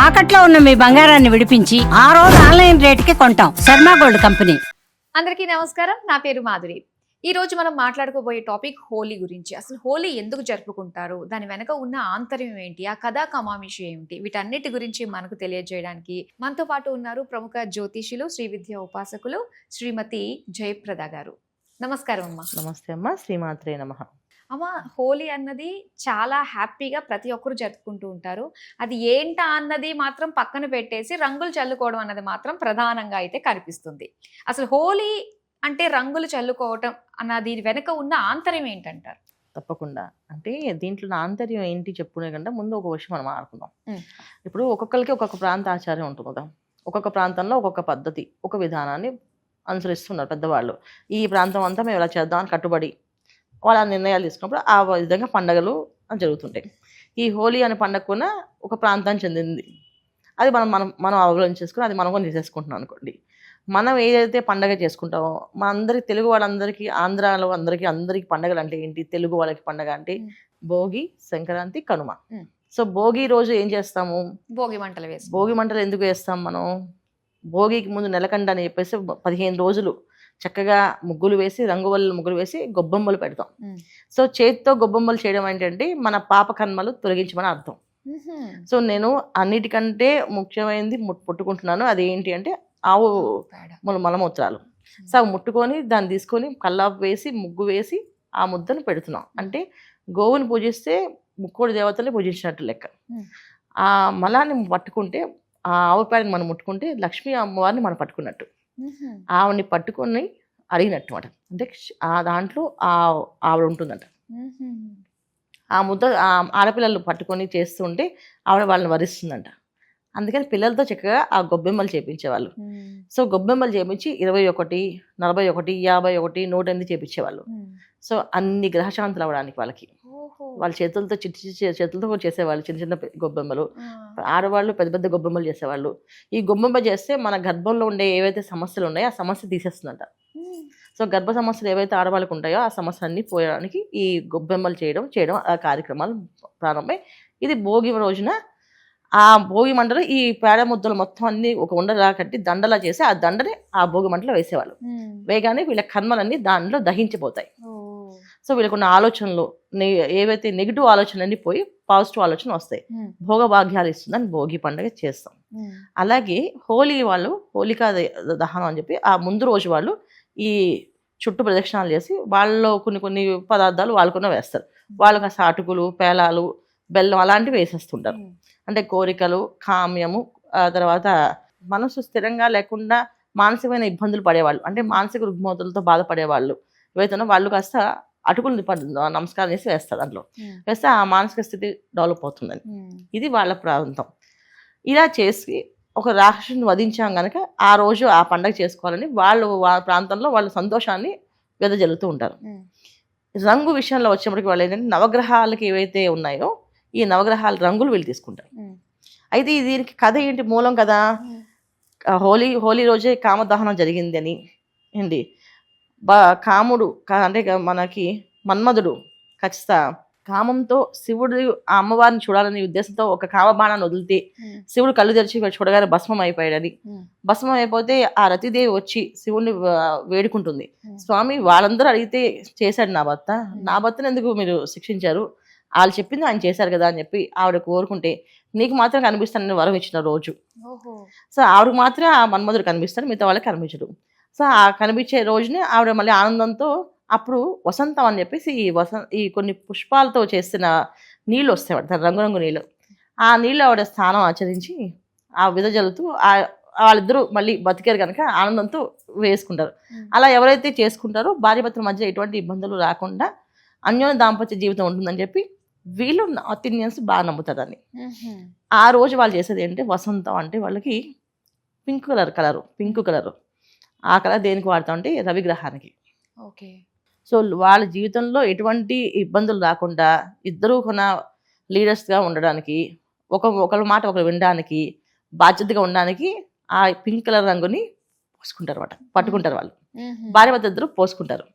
తాకట్లో ఉన్న మీ బంగారాన్ని విడిపించి ఆ రోజు ఆన్లైన్ రేటుకి కొంటాం. Sharma gold company. అందరికీ నమస్కారం. నా పేరు మాధురి. ఈ రోజు మనం మాట్లాడుకోబోయే టాపిక్ హోలీ గురించి. అసలు హోలీ ఎందుకు జరుపుకుంటారు, దాని వెనక ఉన్న ఆంతర్యం ఏంటి, ఆ కథా కమామిషి ఏమిటి, వీటన్నిటి గురించి మనకు తెలియజేయడానికి మనతో పాటు ఉన్నారు ప్రముఖ జ్యోతిషులు, శ్రీ విద్య ఉపాసకులు శ్రీమతి జయప్రద గారు. నమస్కారం అమ్మా. నమస్తే అమ్మ. శ్రీమాత్రే నమః. అమ్మ, హోలీ అన్నది చాలా హ్యాపీగా ప్రతి ఒక్కరు జరుపుకుంటూ ఉంటారు. అది ఏంటా అన్నది మాత్రం పక్కన పెట్టేసి రంగులు చల్లుకోవడం అన్నది మాత్రం ప్రధానంగా అయితే కనిపిస్తుంది. అసలు హోలీ అంటే రంగులు చల్లుకోవటం అన్న దీని వెనక ఉన్న ఆంతర్యం ఏంటంటారు? తప్పకుండా. అంటే దీంట్లో నా ఆంతర్యం ఏంటి చెప్పుకునే కంటే ముందు ఒక విషయం మనం ఆడుకుందాం. ఇప్పుడు ఒక్కొక్కరికి ఒక్కొక్క ప్రాంత ఆచారం ఉంటుంది కదా. ఒక్కొక్క ప్రాంతంలో ఒక్కొక్క పద్ధతి, ఒక విధానాన్ని అనుసరిస్తున్నారు పెద్దవాళ్ళు. ఈ ప్రాంతం అంతా మేము ఇలా చేద్దాం అని కట్టుబడి వాళ్ళ నిర్ణయాలు తీసుకున్నప్పుడు ఆ విధంగా పండగలు జరుగుతుంటాయి. ఈ హోలీ అనే పండగ కూడా ఒక ప్రాంతానికి చెందింది. అది మనం మనం మనం అవగాహన చేసుకుని అది మనం కూడా చేసేసుకుంటున్నాం అనుకోండి. మనం ఏదైతే పండగ చేసుకుంటామో మన అందరికి తెలుగు వాళ్ళందరికీ, ఆంధ్రాలో అందరికీ పండగలు అంటే ఏంటి, తెలుగు వాళ్ళకి పండగ అంటే భోగి, సంక్రాంతి, కనుమ. సో భోగి రోజు ఏం చేస్తాము? భోగి మంటలు వేసి. భోగి మంటలు ఎందుకు వేస్తాం మనం? భోగికి ముందు నెలకండ అని చెప్పేసి 15 రోజులు చక్కగా ముగ్గులు వేసి, రంగువల్ల ముగ్గులు వేసి గొబ్బెమ్మలు పెడతాం. సో చేతితో గొబ్బెమ్మలు చేయడం ఏంటంటే మన పాప కర్మలు తొలగించమని అర్థం. సో నేను అన్నిటికంటే ముఖ్యమైనది ముట్టుకుంటున్నాను. అది ఏంటి అంటే ఆవు మలమూత్రాలు. సో అవి ముట్టుకొని దాన్ని తీసుకొని కల్లాపు వేసి ముగ్గు వేసి ఆ ముద్దను పెడుతున్నాం. అంటే గోవుని పూజిస్తే ముక్కోడి దేవతల్ని పూజించినట్టు లెక్క. ఆ మలాన్ని పట్టుకుంటే, ఆ ఆవు పేడని మనం ముట్టుకుంటే లక్ష్మీ అమ్మవారిని మనం పట్టుకున్నట్టు, ఆవిడని పట్టుకొని అడిగినట్టు అనమాట. అంటే ఆ దాంట్లో ఆవిడ ఉంటుందంట. ఆ ముద్ద ఆడపిల్లలు పట్టుకొని చేస్తుంటే ఆవిడ వాళ్ళని వరిస్తుందంట. అందుకని పిల్లలతో చక్కగా ఆ గొబ్బెమ్మలు చేపించేవాళ్ళు. సో గొబ్బెమ్మలు చేపించి 21, 41, 51, 108 చేపించేవాళ్ళు. సో అన్ని గ్రహశాంతులు అవ్వడానికి వాళ్ళకి వాళ్ళ చేతులతో చేతులతో చేసేవాళ్ళు చిన్న చిన్న గొబ్బెమ్మలు. ఆడవాళ్ళు పెద్ద పెద్ద గొబ్బెమ్మలు చేసేవాళ్ళు. ఈ గొబ్బెమ్మ చేస్తే మన గర్భంలో ఉండే ఏవైతే సమస్యలు ఉన్నాయో ఆ సమస్య తీసేస్తుందంట. సో గర్భ సమస్యలు ఏవైతే ఆడవాళ్ళకు ఉంటాయో ఆ సమస్యలన్నీ పోయడానికి ఈ గొబ్బెమ్మలు చేయడం ఆ కార్యక్రమాలు ప్రారంభమై ఇది భోగి రోజున ఆ భోగి మంటలు ఈ పేడ ముద్దలు మొత్తం అన్ని ఒక ఉండలా కట్టి దండలా చేసి ఆ దండని ఆ భోగి మంటలో వేసేవాళ్ళు. వేగానే వీళ్ళ కర్మలన్నీ దానిలో దహించిపోతాయి. సో వీళ్ళకున్న ఆలోచనలు ఏవైతే నెగిటివ్ ఆలోచనలన్నీ పోయి పాజిటివ్ ఆలోచన వస్తాయి. భోగభాగ్యాలు ఇస్తుందని భోగి పండుగ చేస్తాం. అలాగే హోలీ వాళ్ళు హోలికా దహనం అని చెప్పి ఆ ముందు రోజు వాళ్ళు ఈ చుట్టూ ప్రదక్షిణాలు చేసి వాళ్ళలో కొన్ని పదార్థాలు వాళ్ళకున్న వేస్తారు. వాళ్ళకి అసలు అటుకులు, పేలాలు, బెల్లం అలాంటివి వేసేస్తుంటారు. అంటే కోరికలు, కామ్యము, ఆ తర్వాత మనసు స్థిరంగా లేకుండా మానసికమైన ఇబ్బందులు పడేవాళ్ళు, అంటే మానసిక రుగ్మతలతో బాధపడేవాళ్ళు ఏవైతే వాళ్ళు కాస్త అటుకులు నమస్కారం చేసి వేస్తారు. దాంట్లో వేస్తే ఆ మానసిక స్థితి డెవలప్ అవుతుందని. ఇది వాళ్ళ ప్రాంతం. ఇలా చేసి ఒక రాక్షసుని వధించాం కనుక ఆ రోజు ఆ పండగ చేసుకోవాలని వాళ్ళ ప్రాంతంలో వాళ్ళ సంతోషాన్ని వెదజల్లుతూ ఉంటారు. రంగు విషయంలో వచ్చేప్పటికి వాళ్ళు ఏంటంటే నవగ్రహాలకి ఏవైతే ఉన్నాయో ఈ నవగ్రహాల రంగులు వీళ్ళు తీసుకుంటారు. అయితే దీనికి కథ ఏంటి, మూలం కదా, హోలీ రోజే కామదహనం జరిగింది అని ఏంటి కాముడు అంటే మనకి మన్మధుడు ఖచ్చితంగా కామంతో శివుడు ఆ అమ్మవారిని చూడాలనే ఉద్దేశంతో ఒక కామబాణాన్ని వదిలితే శివుడు కళ్ళు తెరిచి చూడగానే భస్మం అయిపోయాడని. భస్మం అయిపోతే ఆ రతిదేవి వచ్చి శివుడిని వేడుకుంటుంది. స్వామి, వాళ్ళందరూ అడిగితే చేశాడు నా భర్తను ఎందుకు మీరు శిక్షించారు, వాళ్ళు చెప్పింది ఆయన చేశారు కదా అని చెప్పి ఆవిడ కోరుకుంటే నీకు మాత్రం కనిపిస్తానని వరం ఇచ్చిన రోజు. సో ఆవిడకు మాత్రం ఆ మన్మధుడు కనిపిస్తాడు, మిగతా వాళ్ళకి కనిపించడు. సో ఆ కనిపించే రోజుని ఆవిడ మళ్ళీ ఆనందంతో అప్పుడు వసంతం అని చెప్పేసి ఈ కొన్ని పుష్పాలతో చేసిన నీళ్ళు వస్తాయి, రంగురంగు నీళ్ళు. ఆ నీళ్ళు ఆవిడ స్నానం ఆచరించి ఆ విదజల్లుతూ వాళ్ళిద్దరూ మళ్ళీ బతికారు కనుక ఆనందంతో వేసుకుంటారు. అలా ఎవరైతే చేసుకుంటారో భార్యాభర్తల మధ్య ఎటువంటి ఇబ్బందులు రాకుండా అన్యోన్య దాంపత్య జీవితం ఉంటుందని చెప్పి వీళ్ళు నార్త్ ఇండియన్స్ బాగా నమ్ముతారని. ఆ రోజు వాళ్ళు చేసేది ఏంటంటే వసంతం అంటే వాళ్ళకి పింక్ కలరు. ఆ కలర్ దేనికి వాడతామంటే రవిగ్రహానికి. ఓకే. సో వాళ్ళ జీవితంలో ఎటువంటి ఇబ్బందులు రాకుండా ఇద్దరూ కొన లీడర్స్గా ఉండడానికి, ఒకరి మాట ఒకరు వినడానికి, బాధ్యతగా ఉండడానికి ఆ పింక్ కలర్ రంగుని పోసుకుంటారు అన్నమాట, పట్టుకుంటారు వాళ్ళు. భార్యాభర్త ఇద్దరు పోసుకుంటారు.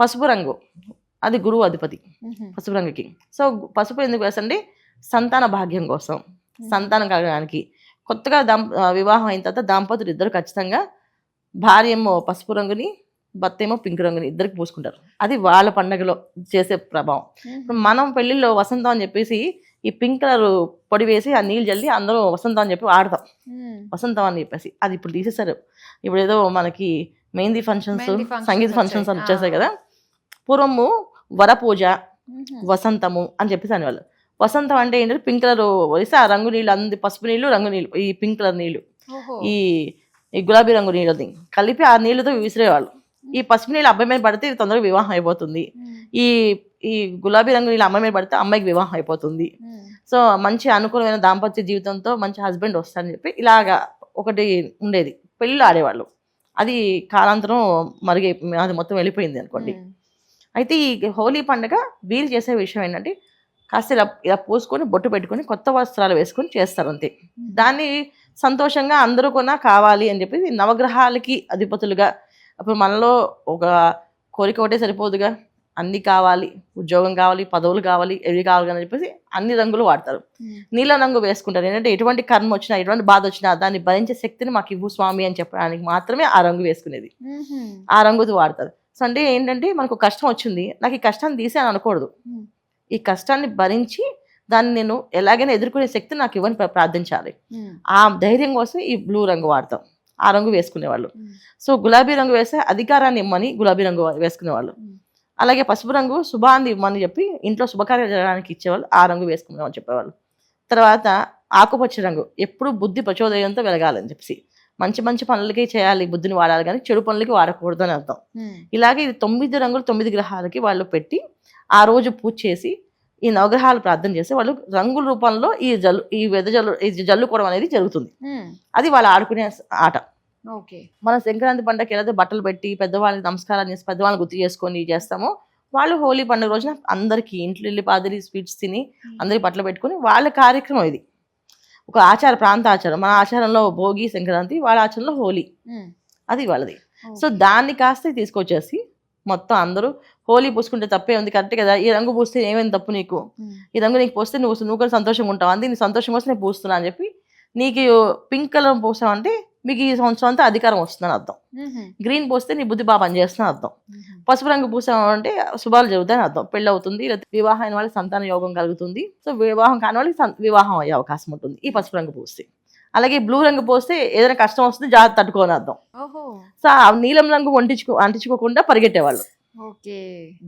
పసుపు రంగు అది గురువు అధిపతి పసుపు రంగుకి. సో పసుపు ఎందుకు వేసండి? సంతాన భాగ్యం కోసం, సంతానం కలగడానికి. కొత్తగా వివాహం అయిన తర్వాత దంపతులు ఇద్దరు ఖచ్చితంగా భార్య ఏమో పసుపు రంగుని, భర్త ఏమో పింక్ రంగుని ఇద్దరికి పూసుకుంటారు. అది వాళ్ళ పండగలో చేసే ప్రభావం. ఇప్పుడు మనం పెళ్లిలో వసంతం అని చెప్పేసి ఈ పింక్ కలర్ పొడి వేసి ఆ నీళ్ళు జల్లి అందరూ వసంతం అని చెప్పి ఆడతాం, వసంతం అని చెప్పేసి. అది ఇప్పుడు తీసేశారు. ఇప్పుడు ఏదో మనకి మెహందీ ఫంక్షన్స్, సంగీత ఫంక్షన్స్ అని వచ్చేసాయి కదా. పూర్వము వరపూజ, వసంతము అని చెప్పేసి అనేవాళ్ళు. వసంతం అంటే ఏంటంటే పింక్ కలర్ వేసి ఆ రంగు నీళ్ళు, పసుపు నీళ్ళు, రంగు నీళ్ళు, ఈ పింక్ కలర్ నీళ్ళు, ఈ గులాబీ రంగు నీళ్ళని కలిపి ఆ నీళ్ళతో విసిరేవాళ్ళు. ఈ పసుపు నీళ్ళు అబ్బాయి మీద పడితే తొందరగా వివాహం అయిపోతుంది, ఈ ఈ గులాబీ రంగు నీళ్ళు అమ్మాయి మీద పడితే అమ్మాయికి వివాహం అయిపోతుంది. సో మంచి అనుకూలమైన దాంపత్య జీవితంతో మంచి హస్బెండ్ వస్తారని చెప్పి ఇలాగా ఒకటి ఉండేది. పెళ్ళిళ్ళు ఆడేవాళ్ళు. అది కాలాంతరం అది మొత్తం వెళ్ళిపోయింది అనుకోండి. అయితే ఈ హోలీ పండుగ వీళ్ళు చేసే విషయం ఏంటంటే కాస్త ఇలా పోసుకొని బొట్టు పెట్టుకొని కొత్త వస్త్రాలు వేసుకొని చేస్తారు అంతే. దాన్ని సంతోషంగా అందరూ కొన్నా కావాలి అని చెప్పి నవగ్రహాలకి అధిపతులుగా, అప్పుడు మనలో ఒక కోరిక ఒకటే సరిపోదుగా, అన్ని కావాలి, ఉద్యోగం కావాలి, పదవులు కావాలి, ఎవి కావాలి అని చెప్పేసి అన్ని రంగులు వాడతారు. నీల రంగు వేసుకుంటారు. ఏంటంటే ఎటువంటి కర్మ వచ్చినా, ఎటువంటి బాధ వచ్చినా దాన్ని భరించే శక్తిని మాకు ఇవ్వు స్వామి అని చెప్పడానికి మాత్రమే ఆ రంగు వేసుకునేది. ఆ రంగుతో వాడతారు. సో అంటే ఏంటంటే మనకు కష్టం వచ్చింది, నాకు ఈ కష్టాన్ని తీసే అని అనకూడదు. ఈ కష్టాన్ని భరించి దాన్ని నేను ఎలాగైనా ఎదుర్కొనే శక్తి నాకు ఇవ్వని ప్రార్థించాలి. ఆ ధైర్యం కోసం ఈ బ్లూ రంగు వాడతాం. ఆ రంగు వేసుకునేవాళ్ళు. సో గులాబీ రంగు వేస్తే అధికారాన్ని ఇమ్మని గులాబీ రంగు వేసుకునేవాళ్ళు. అలాగే పసుపు రంగు శుభాన్ని ఇవ్వమని చెప్పి ఇంట్లో శుభకార్యాలు జరగడానికి ఇచ్చేవాళ్ళు. ఆ రంగు వేసుకునేవాళ్ళు చెప్పేవాళ్ళు. తర్వాత ఆకుపచ్చ రంగు ఎప్పుడు బుద్ధి ప్రచోదయంతో వెలగాలని చెప్పి మంచి మంచి పనులకి చేయాలి, బుద్ధిని వాడాలి, కానీ చెడు పనులకి వాడకూడదు అని అర్థం. ఇలాగే ఇది 9 రంగులు 9 గ్రహాలకి వాళ్ళు పెట్టి ఆ రోజు పూజ చేసి ఈ నవగ్రహాలు ప్రార్థన చేసి వాళ్ళు రంగుల రూపంలో ఈ జల్లుకోవడం అనేది జరుగుతుంది. అది వాళ్ళు ఆడుకునే ఆట. మన సంక్రాంతి పండుగకి ఏదైతే బట్టలు పెట్టి పెద్దవాళ్ళకి నమస్కారాలు చేసి పెద్దవాళ్ళని గుర్తు చేసుకొని చేస్తామో, వాళ్ళు హోలీ పండుగ రోజున అందరికీ ఇంట్లో వెళ్ళి పాదిరి స్వీట్స్ తిని అందరికి బట్టలు పెట్టుకుని వాళ్ళ కార్యక్రమం ఇది. ఒక ప్రాంత ఆచారం. మన ఆచారంలో భోగి, సంక్రాంతి, వాళ్ళ ఆచారంలో హోలీ, అది వాళ్ళది. సో దాన్ని కాస్త తీసుకొచ్చేసి మొత్తం అందరూ హోలీ పూసుకుంటే తప్పే ఉంది, కరెక్ట్ కదా, ఈ రంగు పూస్తే ఏమైంది తప్పు నీకు, ఈ రంగు నీకు పోస్తే నువ్వు కూడా సంతోషంగా ఉంటావు, అంతే నీ సంతోషం కోసం నేను పూస్తున్నా అని చెప్పి, నీకు పింక్ కలర్ పోసావంటే మీకు ఈ సంవత్సరం అంతా అధికారం వస్తుందని అర్థం, గ్రీన్ పోస్తే నీ బుద్ధి బాగా పనిచేస్తుందని అర్థం, పసుపు రంగు పూసావంటే శుభాలు జరుగుతాయని అర్థం, పెళ్ళి అవుతుంది, వివాహం అయిన వాళ్ళకి సంతాన యోగం కలుగుతుంది, సో వివాహం కాని వాళ్ళకి వివాహం అయ్యే అవకాశం ఉంటుంది ఈ పసుపు రంగు పూస్తే. అలాగే బ్లూ రంగు పోస్తే ఏదైనా కష్టం వస్తుంది, జాగ్రత్త తట్టుకోని అర్థం. సో ఆ నీలం రంగు అంటించుకోకుండా పరిగెట్టేవాళ్ళు.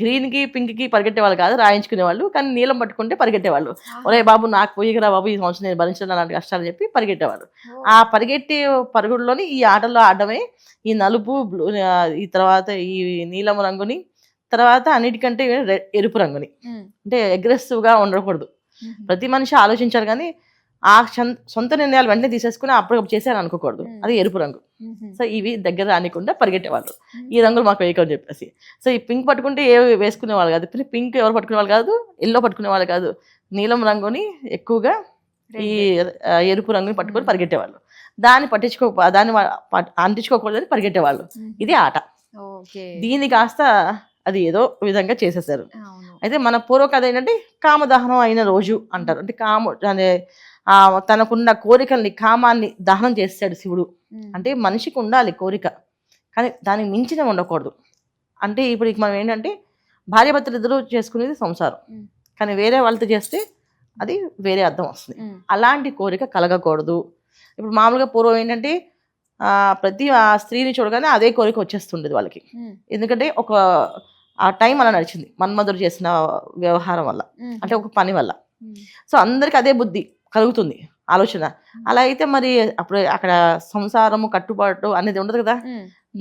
గ్రీన్ కి పింక్ కి పరిగెట్టే వాళ్ళు కాదు, రాయించుకునే వాళ్ళు, కానీ నీలం పట్టుకుంటే పరిగెట్టేవాళ్ళు. ఒరే బాబు నాకు పోయిరా బాబు, ఈ సంవత్సరం నేను భరించడం అలాంటి కష్టాలు చెప్పి పరిగెట్టేవాళ్ళు. ఆ పరిగెట్టే పరుగుల్లోని ఈ ఆటల్లో ఆడమే ఈ నలుపు, బ్లూ, ఈ తర్వాత ఈ నీలం రంగుని, తర్వాత అన్నిటికంటే ఎరుపు రంగుని. అంటే అగ్రెసివ్ గా ఉండకూడదు, ప్రతి మనిషి ఆలోచించారు కానీ ఆ సొంత నిర్ణయాలు వెంటనే తీసేసుకుని అప్పటికప్పుడు చేశారు అనుకోకూడదు, అది ఎరుపు రంగు. సో ఇవి దగ్గర రానికుండా పరిగెట్టేవాళ్ళు, ఈ రంగులు మాకు వేయకని చెప్పేసి. సో ఈ పింక్ పట్టుకుంటే ఏ వేసుకునే వాళ్ళు కాదు, పింక్ ఎవరు పట్టుకునే వాళ్ళు కాదు, ఎల్లో పట్టుకునే వాళ్ళు కాదు, నీలం రంగుని ఎక్కువగా ఈ ఎరుపు రంగుని పట్టుకొని పరిగెట్టేవాళ్ళు. దాన్ని దాన్ని అంటించుకోకూడదని పరిగెట్టేవాళ్ళు. ఇది ఆట. దీన్ని కాస్త అది ఏదో విధంగా చేసేసారు. అయితే మన పూర్వ కథ ఏంటంటే కామదహనం అయిన రోజు అంటారు. అంటే తనకున్న కోరికల్ని, కామాన్ని దహనం చేస్తాడు శివుడు. అంటే మనిషికి ఉండాలి కోరిక, కానీ దానికి మించిన ఉండకూడదు. అంటే ఇప్పుడు మనం ఏంటంటే భార్యాభర్తలు ఇద్దరు చేసుకునేది సంసారం, కానీ వేరే వాళ్ళతో చేస్తే అది వేరే అర్థం వస్తుంది. అలాంటి కోరిక కలగకూడదు. ఇప్పుడు మామూలుగా పూర్వం ఏంటంటే ప్రతి స్త్రీని చూడగానే అదే కోరిక వచ్చేస్తుండేది వాళ్ళకి. ఎందుకంటే ఆ టైం అలా నడిచింది మన్మధుడు చేసిన వ్యవహారం వల్ల, అంటే ఒక పని వల్ల. సో అందరికి అదే బుద్ధి కలుగుతుంది, ఆలోచన. అలా అయితే మరి అప్పుడు అక్కడ సంసారము, కట్టుబాటు అనేది ఉండదు కదా,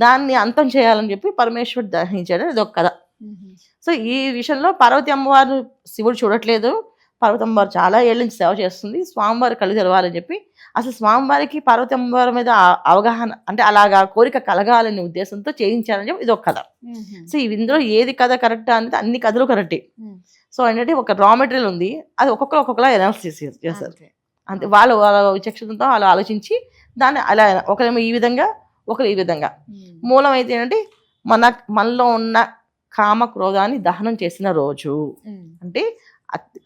దాన్ని అంతం చేయాలని చెప్పి పరమేశ్వరుడు దహించాడు. ఇది ఒక కథ. సో ఈ విషయంలో పార్వతి అమ్మవారు శివుడు చూడట్లేదు, పార్వతి అమ్మవారు చాలా ఏళ్ళ నుంచి సేవ చేస్తుంది, స్వామివారి కళ్ళు తెరవాలని చెప్పి. అసలు స్వామివారికి పార్వతి అమ్మవారి మీద అవగాహన, అంటే అలాగా కోరిక కలగాలనే ఉద్దేశంతో చేయించాలని చెప్పి ఇది ఒక కథ. సో ఇందులో ఏది కథ కరెక్ట్ అనేది అన్ని కథలు కరెక్టే. సో ఏంటంటే ఒక రా మెటీరియల్ ఉంది, అది ఒక్కొక్కలా ఎనాలిసిస్ చేస్తారు. అంతే, వాళ్ళ విచక్షణతో వాళ్ళు ఆలోచించి దాన్ని అలా ఒకరేమో ఈ విధంగా, ఒకరు ఈ విధంగా. మూలం అయితే ఏంటంటే మనలో ఉన్న కామ క్రోధాన్ని దహనం చేసిన రోజు. అంటే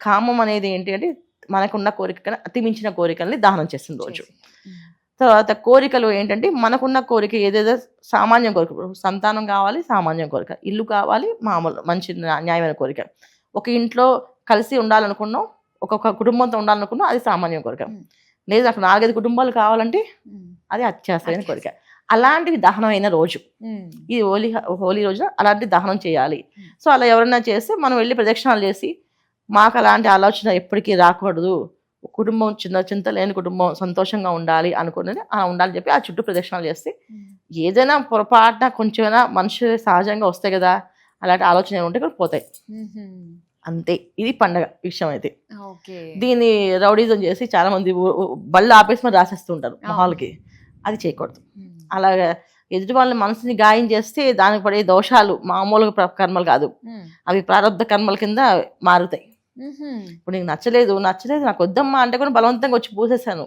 కామం అనేది ఏంటి అంటే మనకున్న కోరిక కన్నా అతి మించిన కోరికల్ని దహనం చేసిన రోజు. తర్వాత కోరికలు ఏంటంటే మనకున్న కోరిక ఏదేదో సామాన్యం కోరిక, సంతానం కావాలి సామాన్యం కోరిక, ఇల్లు కావాలి మామూలు మంచి న్యాయమైన కోరిక, ఒక ఇంట్లో కలిసి ఉండాలనుకున్నాం, ఒక్కొక్క కుటుంబంతో ఉండాలనుకున్నాం, అది సామాన్యం కోరిక. లేదు నాకు 4-5 కుటుంబాలు కావాలంటే అది అత్యాశమైన కోరిక. అలాంటివి దహనం అయిన రోజు ఈ హోలీ రోజున అలాంటి దహనం చేయాలి. సో అలా ఎవరైనా చేస్తే మనం వెళ్ళి ప్రదక్షిణాలు చేసి మాకు అలాంటి ఆలోచన ఎప్పటికీ రాకూడదు, కుటుంబం చింత లేని కుటుంబం సంతోషంగా ఉండాలి అనుకున్నది అలా ఉండాలని చెప్పి ఆ చుట్టూ ప్రదక్షిణాలు చేస్తే ఏదైనా పొరపాటున కొంచెమైనా మనుషులు సహజంగా వస్తాయి కదా, అలాంటి ఆలోచన ఉంటే కూడా పోతాయి. అంతే, ఇది పండగ విషయం అయితే. దీన్ని రౌడీజం చేసి చాలా మంది బళ్ళు ఆపేసి మరి రాసేస్తుంటారు మొహాలకి, అది చేయకూడదు. అలాగా ఎదుటి వాళ్ళ మనసుని గాయం చేస్తే దానికి పడే దోషాలు మామూలుగా కర్మలు కాదు, అవి ప్రారంభ కర్మల కింద మారుతాయి. ఇప్పుడు నీకు నచ్చలేదు నాకు వద్దమ్మా అంటే కూడా బలవంతంగా వచ్చి పూసేసాను,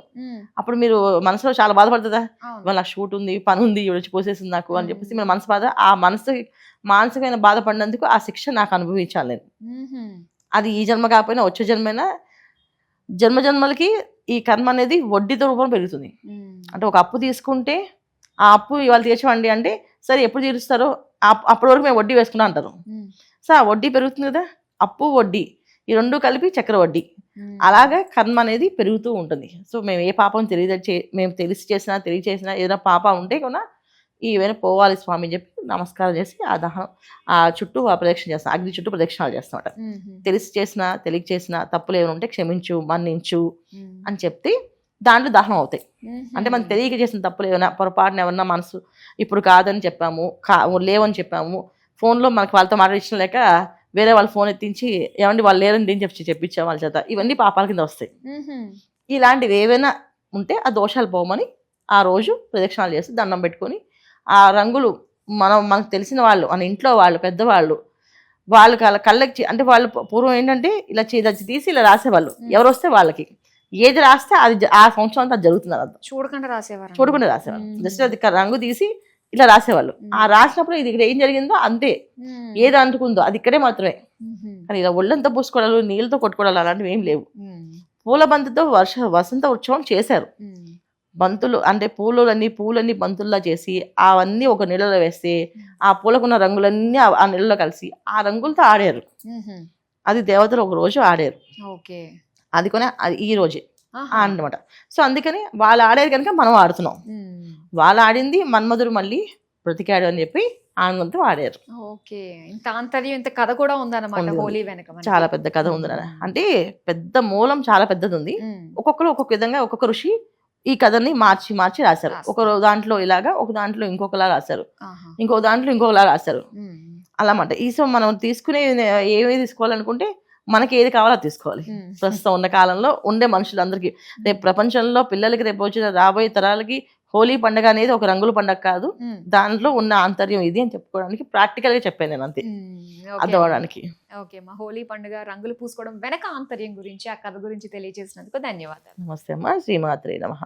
అప్పుడు మీరు మనసులో చాలా బాధపడుతుందా, ఇవాళ నాకు షూట్ ఉంది, పని ఉంది, ఇవి వచ్చి పూసేసింది నాకు అని చెప్పేసి మన మనసు బాధ, ఆ మానసికమైన బాధపడినందుకు ఆ శిక్ష నాకు అనుభవించాలి నేను. అది ఈ జన్మ కాకపోయినా వచ్చే జన్మైనా జన్మలకి ఈ కర్మ అనేది వడ్డీతో రూపం పెరుగుతుంది. అంటే ఒక అప్పు తీసుకుంటే ఆ అప్పు ఇవాళ తీర్చవండి అంటే సరే ఎప్పుడు తీరుస్తారో అప్పటి వరకు మేము వడ్డీ వేసుకున్నా అంటారు. సో ఆ వడ్డీ పెరుగుతుంది కదా, అప్పు వడ్డీ ఈ రెండు కలిపి చక్ర వడ్డీ, అలాగే కర్మ అనేది పెరుగుతూ ఉంటుంది. సో మేము ఏ పాపం మేము తెలియచేసినా ఏదైనా పాప ఉంటే కూడా ఈవైనా పోవాలి స్వామి అని చెప్పి నమస్కారం చేసి ఆ దహనం ఆ చుట్టూ ప్రదక్షిణ చేస్తాం, అగ్ని చుట్టూ ప్రదక్షిణాలు చేస్తామట. తెలియక చేసిన తప్పులు ఏమైనా ఉంటే క్షమించు, మన్నించు అని చెప్తే దాంట్లో దహనం అవుతాయి. అంటే మనం తెలియక చేసిన తప్పులు ఏమైనా పొరపాటున ఏమన్నా మనసు ఇప్పుడు కాదని చెప్పాము, లేవని చెప్పాము, ఫోన్లో మనకి వాళ్ళతో మాట్లాడించడం లేక వేరే వాళ్ళ ఫోన్ ఎత్తించి ఏమండి వాళ్ళు లేరని నేను చెప్పించాం వాళ్ళ చేత, ఇవన్నీ పాపాల కింద వస్తాయి. ఇలాంటివి ఏవైనా ఉంటే ఆ దోషాలు పోమని ఆ రోజు ప్రదక్షిణాలు చేసి దండం పెట్టుకొని ఆ రంగులు మనకు తెలిసిన వాళ్ళు మన ఇంట్లో వాళ్ళు పెద్దవాళ్ళు వాళ్ళు కళ్ళకి అంటే వాళ్ళు పూర్వం ఏంటంటే ఇలా తీసి ఇలా రాసేవాళ్ళు, ఎవరు వస్తే వాళ్ళకి ఏది రాస్తే అది ఆ సంవత్సరం అంతా జరుగుతుంది అర్థం. చూడకుండా రాసేవాళ్ళు, జస్ట్ అది రంగు తీసి ఇలా రాసేవాళ్ళు. ఆ రాసినప్పుడు ఇది ఇక్కడ ఏం జరిగిందో అంతే, ఏది అంటుకుందో అది ఇక్కడే మాత్రమే. కానీ ఇలా ఒళ్ళంతా పూసుకోవడాలు నీళ్ళతో కొట్టుకోవడాలు అలాంటివి ఏం లేవు. పూల బంతితో వసంత ఉత్సవం చేశారు. బంతులు అంటే పూలన్నీ బంతుల్లా చేసి అవన్నీ ఒక నీళ్ళలో వేస్తే ఆ పూలకున్న రంగులన్నీ ఆ నీళ్ళలో కలిసి ఆ రంగులతో ఆడారు. అది దేవతలు ఒక రోజు ఆడారు, అది కొని ఈ రోజే అన్నమాట. సో అందుకని వాళ్ళు ఆడారు కనుక మనం ఆడుతున్నాం. వాళ్ళు ఆడింది మన్మధుడు మళ్ళీ బ్రతికాడు అని చెప్పి ఆనందంతో ఆడారు. ఇంత కథ కూడా ఉందన్నమాట హోలీ వెనక. చాలా పెద్ద కథ ఉంది, అంటే పెద్ద మూలం చాలా పెద్దది ఉంది. ఒక్కొక్కరు ఒక్కొక్క విధంగా ఒక్కొక్క ఋషి ఈ కథని మార్చి రాశారు. ఒక దాంట్లో ఇలాగా, ఒక దాంట్లో ఇంకొకలా రాశారు, ఇంకో దాంట్లో ఇంకొకలా రాశారు అలామాట. ఈ సో మనం తీసుకునే ఏమి తీసుకోవాలనుకుంటే మనకి ఏది కావాలో అది తీసుకోవాలి. ప్రస్తుతం ఉన్న కాలంలో ఉండే మనుషులందరికీ రేపు ప్రపంచంలో పిల్లలకి రేపు వచ్చిన రాబోయే తరాలకి హోలీ పండుగ అనేది ఒక రంగుల పండుగ కాదు, దాంట్లో ఉన్న ఆంతర్యం ఇది అని చెప్పుకోవడానికి ప్రాక్టికల్ గా చెప్పాను నేను, అంతే అర్థమవడానికి. ఓకే, మా హోలీ పండుగ రంగులు పూసుకోవడం వెనక ఆంతర్యం గురించి, ఆ కథ గురించి తెలియజేసినందుకు ధన్యవాదాలు. నమస్తే అమ్మా, శ్రీమాత్రే నమః.